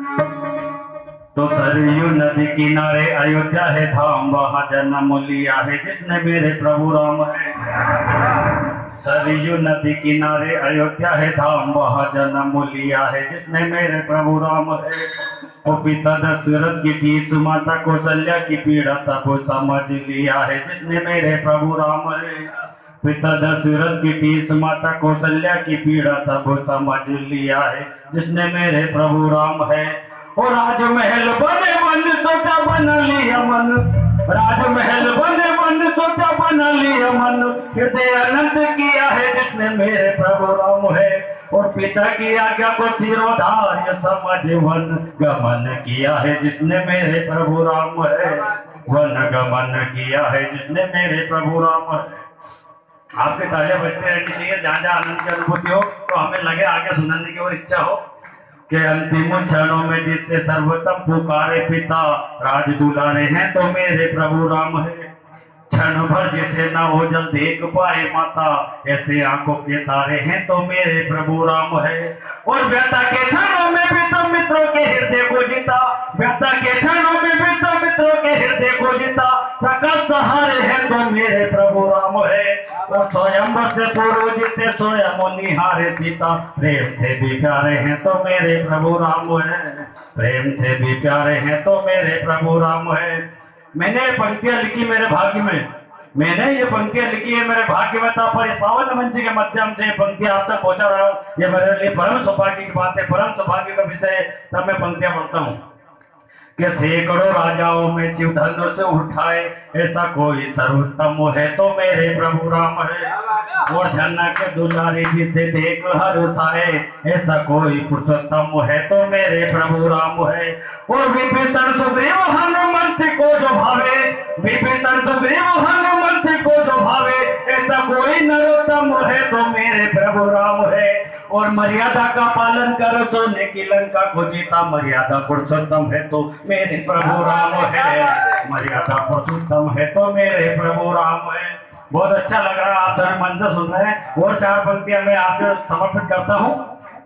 तो सरयू नदी किनारे अयोध्या है धाम, वहाँ जन्म लिया है जिसने मेरे प्रभु राम है। सरयू नदी किनारे अयोध्या है धाम, वहाँ जन्म लिया है जिसने मेरे प्रभु राम है। वो पिता दशरथ की थी माता कौशल्या की पीड़ा सब समझ लिया है जिसने मेरे प्रभु राम है। पिता दशरथ की थी माता कौशल्या की पीड़ा सब समझ लिया है जिसने मेरे प्रभु राम है। और राजमहल बने बन सोचा बना लिया मन, राजमहल बने बन सोचा बना लिया मन, हृदय अनंत किया है जिसने मेरे प्रभु राम है। और पिता की आज्ञा को सिरोधार्य समझ वन गमन किया है जिसने मेरे प्रभु राम है। वन गमन किया है जिसने मेरे प्रभु राम है। आपके तालियां बजते रहनी चाहिए, जहाँ जहाँ आनंद की अनुभूति हो तो हमें लगे आगे सुनाने की और इच्छा हो कि अंतिम क्षणों में जिससे सर्वोत्तम पुकारे पिता, राज दुलारे हैं तो मेरे प्रभु राम है। क्षण भर जिसे न ओझल देख पाए माता, ऐसे आंखों के तारे हैं तो मेरे प्रभु राम है। और व्यथा के क्षणों में भी तो मित्रों के हृदय को जीता, व्यथा के क्षणों में भी तो मित्रों के हृदय को जीता, सकल सहारे हैं तो मेरे प्रभु राम है। और स्वयं से पूर्व जीते स्वयं निहारे सीता, प्रेम से भी प्यारे हैं तो मेरे प्रभु राम है। प्रेम से भी प्यारे हैं तो मेरे प्रभु राम है। मैंने पंक्तियां लिखी मेरे भाग्य में, मैंने ये पंक्तियां लिखी है मेरे भाग्य में था, पर इस पावन मंच के माध्यम से पंक्तियां आप तक पहुंचा रहा हूँ, ये मेरे लिए परम सौभाग्य की बात है, परम सौभाग्य का विषय है। तब मैं पंक्तियां पढ़ता हूँ कि सैकड़ों राजाओं में शिव धनुष से उठाए, ऐसा कोई सर्वोत्तम है तो मेरे प्रभु राम है। और झन्ना के दुलारी जिसे देख हर साए, ऐसा कोई पुरुषोत्तम है तो मेरे प्रभु राम है। और विभीषण सुग्रीव हनुमंत को जो भावे, विभीषण सुग्रीव हनुमंत को जो भावे, ऐसा कोई नरोत्तम है तो मेरे प्रभु राम है। और मर्यादा का पालन कर सोने की लंका को जीता, मर्यादा पुरुषोत्तम है तो मेरे प्रभु राम है। मर्यादा पुरुषोत्तम है तो मेरे प्रभु राम है। बहुत अच्छा लग रहा है, आप सभी मन से सुन रहे हैं। और चार पंक्तियां मैं आपको समर्पित करता हूँ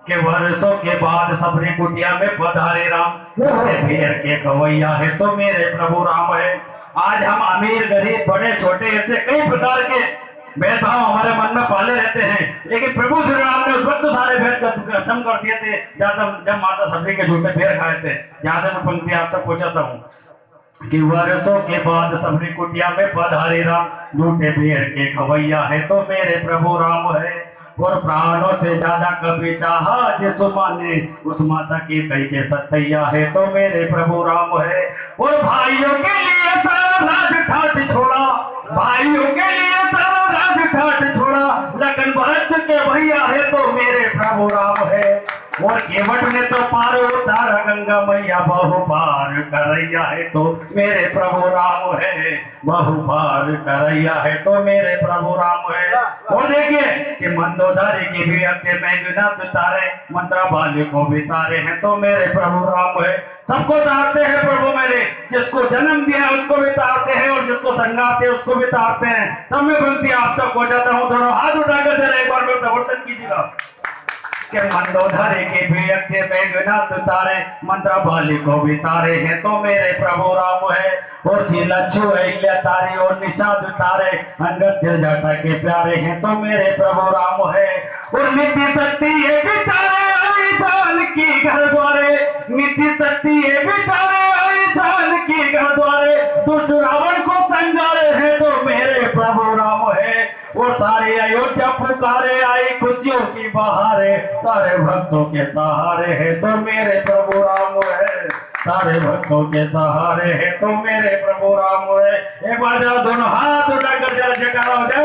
कि वर्षों के बाद सबरी कुटिया में पधारे राम, भेड़ के खवैया है तो मेरे प्रभु राम है। आज हम अमीर गरीब बड़े छोटे ऐसे कई प्रकार के भेदभाव हमारे मन में पाले रहते हैं, लेकिन प्रभु श्री राम ने उस वक्त सारे भेद खत्म कर दिए थे जब माता सबरी के झूठे भेड़ खाए थे। यहाँ से मैं पंक्ति आप तक पहुंचाता हूँ कि वर्षों के बाद सबरी कुटिया में पधारे राम, झूठे भेड़ के खवैया है तो मेरे प्रभु राम है। और प्राणों से ज्यादा कभी चाहा जिस माने, उस माता की कई के सतैया है तो मेरे प्रभु राम है। और भाइयों के लिए सारा राज ठाट छोड़ा, भाइयों के लिए सारा राज ठाट छोड़ा, लगन भरत के भैया है तो मेरे प्रभु राम है। और केवट ने तो पार उतारा गंगा मैया, बहु पार करैया है तो मेरे प्रभु राम है। बहु पार करैया है तो मेरे प्रभु राम है। और देखिए कि मंदोदरी की भी अच्छे मेघनाथ तारे, मंत्रा बाली को भी तारे हैं तो मेरे प्रभु राम है। सबको तारते हैं प्रभु मेरे, जिसको जन्म दिया उसको भी तारते हैं और जिसको संगाते हैं उसको भी तारते हैं। तब मैं बनती आप तक पहुंचाता हूँ। दोनों हाथ उठाकर जरा एक बार में प्रवर्तन कीजिएगा कि मंदोदरी के भी अच्छे मेघनाथ तारे, मंत्रा बाली को भी तारे हैं तो मेरे प्रभु राम है। और लच्छू अहिल्या तारे और निषाद तारे, अंगद जटा के प्यारे हैं तो मेरे प्रभु राम है। और नित्य शक्ति ये बिचारे आई जान की घर द्वारे, नित्य शक्ति ये बिचारे आई जान की घर द्वारे, दुष्ट रावण को संगारे हैं तो मेरे प्रभु राम है। और सारे अयोध्या पुकारे आई खुशियों की बहारे, सारे भक्तों के सहारे है तो मेरे प्रभु राम है। सारे भक्तों के सहारे है तो मेरे प्रभु राम है। एक बार जरा दोनों हाथ उठाकर जरा जयकारा हो जाए।